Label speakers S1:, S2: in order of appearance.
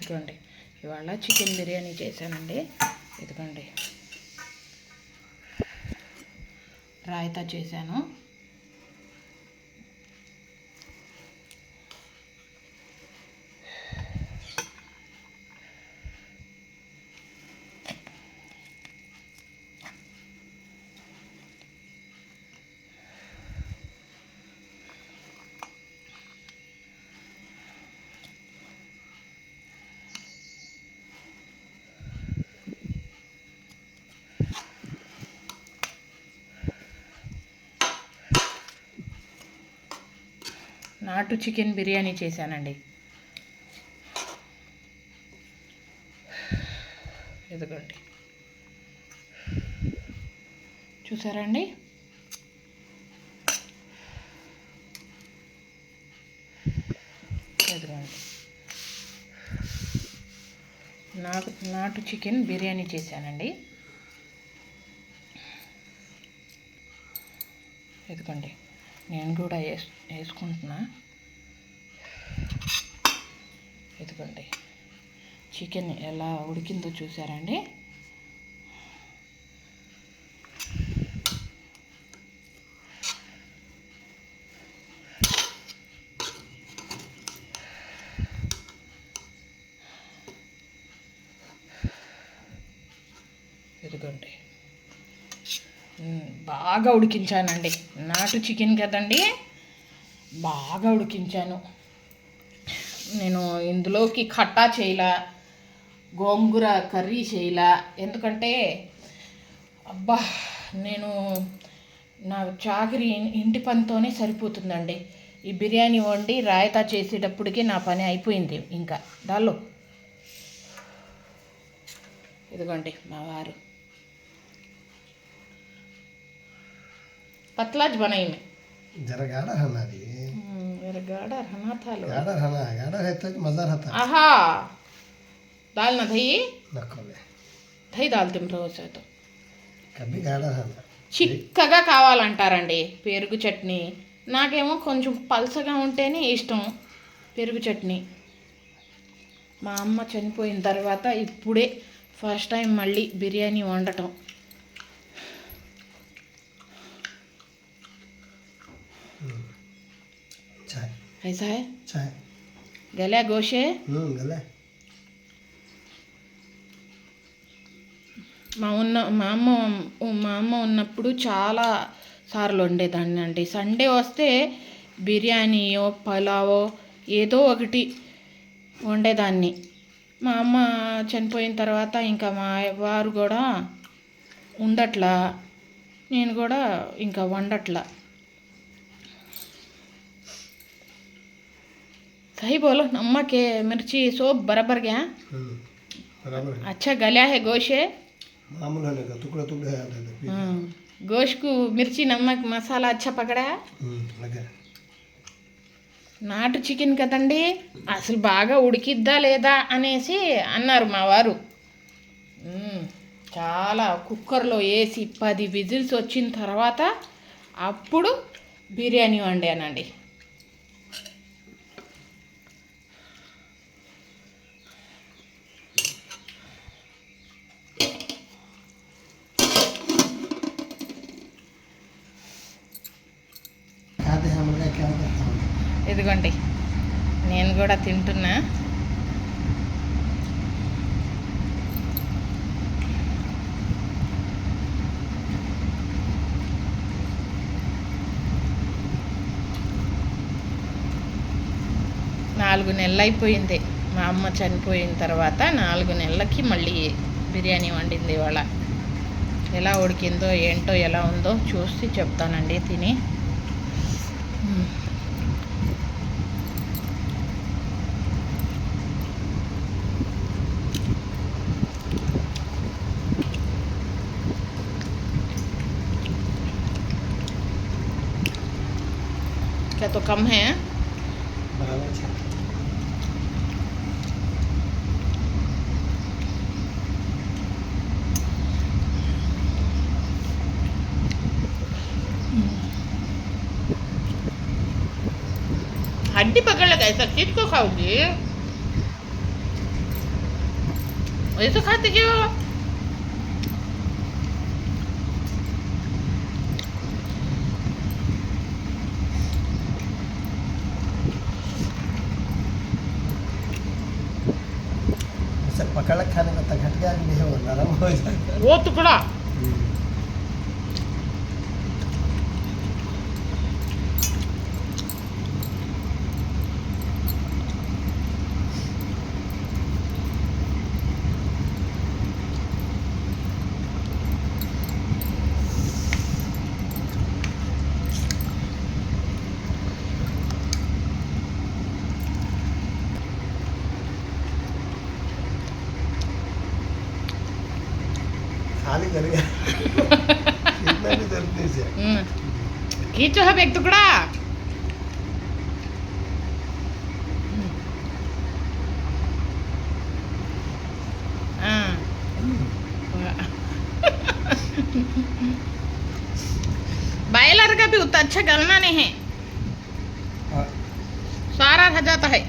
S1: ఇదిగోండి ఇవాళ చికెన్ బిర్యానీ చేశానండి. ఇదిగోండి రాయితా చేశాను. నాటు చికెన్ బిర్యానీ చేశానండి. ఇదిగోండి చూసారా అండి. ఇదిగోండి నాటు చికెన్ బిర్యానీ చేశానండి. ఇదిగోండి నేను కూడా వేసుకుంటున్నా. ఇదిగోండి చికెన్ ఎలా ఉడికిందో చూసారండి. ఇదిగోండి బాగా ఉడికించానండి. నాటు చికెన్ కదండి, బాగా ఉడికించాను. నేను ఇందులోకి ఖట్టా చేయలా, గోంగూర కర్రీ చేయలా. ఎందుకంటే అబ్బా నేను నా చాకరీ ఇంటి పనితోనే సరిపోతుందండి. ఈ బిర్యానీ వండి రాయితా చేసేటప్పటికి నా పని అయిపోయింది. ఇంకా దాల్లో ఇదిగోండి మా వారు पतला ज बनाई में
S2: जरा गाढ़ा रहना दी
S1: मेरा गाढ़ा रहना था लो
S2: गाढ़ा रहता है मज़ा रहता है।
S1: आहा डालना दही
S2: नकोले
S1: दही डालते रोज तो
S2: कभी गाढ़ा रहना
S1: చిక్కగా కావాలంటారండి పెరుగు చట్నీ. నాకేమో కొంచెం పల్సగా ఉంటేనే ఇష్టం పెరుగు చట్నీ. మా అమ్మ చనిపోయిన తర్వాత ఇప్పుడే ఫస్ట్ టైం మళ్ళీ బిర్యానీ వండటం.
S2: चाय
S1: ऐसा है
S2: चाय
S1: गला गोशे
S2: गला
S1: మా అమ్మ ఉన్నప్పుడు చాలా సార్లు వండేదాన్ని అండి. సండే వస్తే బిర్యానీయో పలావో ఏదో ఒకటి వండేదాన్ని. మా అమ్మ చనిపోయిన తర్వాత ఇంకా మా వారు కూడా ఉండట్లా, నేను కూడా ఇంకా వండట్లా. सही बोलो नमक है मिर्ची सब बराबर गया
S2: बराबर है।
S1: अच्छा गला है गोश्त है
S2: मामूल है का टुकड़ा टुकड़ा है
S1: गोश्त को मिर्ची नमक मसाला अच्छा पकड़ा
S2: लगा।
S1: నాటు చికెన్ కదండి, అసలు బాగా ఉడికిద్దా లేదా అనేసి అన్నారు మా వారు. చాలా కుక్కర్లో వేసి 10 విజిల్స్ వచ్చిన తర్వాత అప్పుడు బిర్యానీ వండానండి. ఇదిగోండి నేను కూడా తింటున్నా. నాలుగు నెలలు అయిపోయింది మా అమ్మ చనిపోయిన తర్వాత. 4 నెలలకి మళ్ళీ బిర్యానీ వండింది. ఇవాళ ఎలా ఉడికిందో ఏంటో ఎలా ఉందో చూసి చెప్తానండి తిని. क्या तो कम है हड्डी पकड़ लगा, ऐसा चीज को खाओगी? वैसे खाते जो
S2: ऐसे पकड़ के खाने का तो घट गया भी नहीं हो नरम हो जाएगा
S1: वो टुकड़ा
S2: खाली कर गया इतना भी दर्द नहीं से
S1: खींचो है एक टुकड़ा हाँ। बॉयलर का भी उतना अच्छा गलना नहीं है
S2: हाँ,
S1: सारा रह जाता है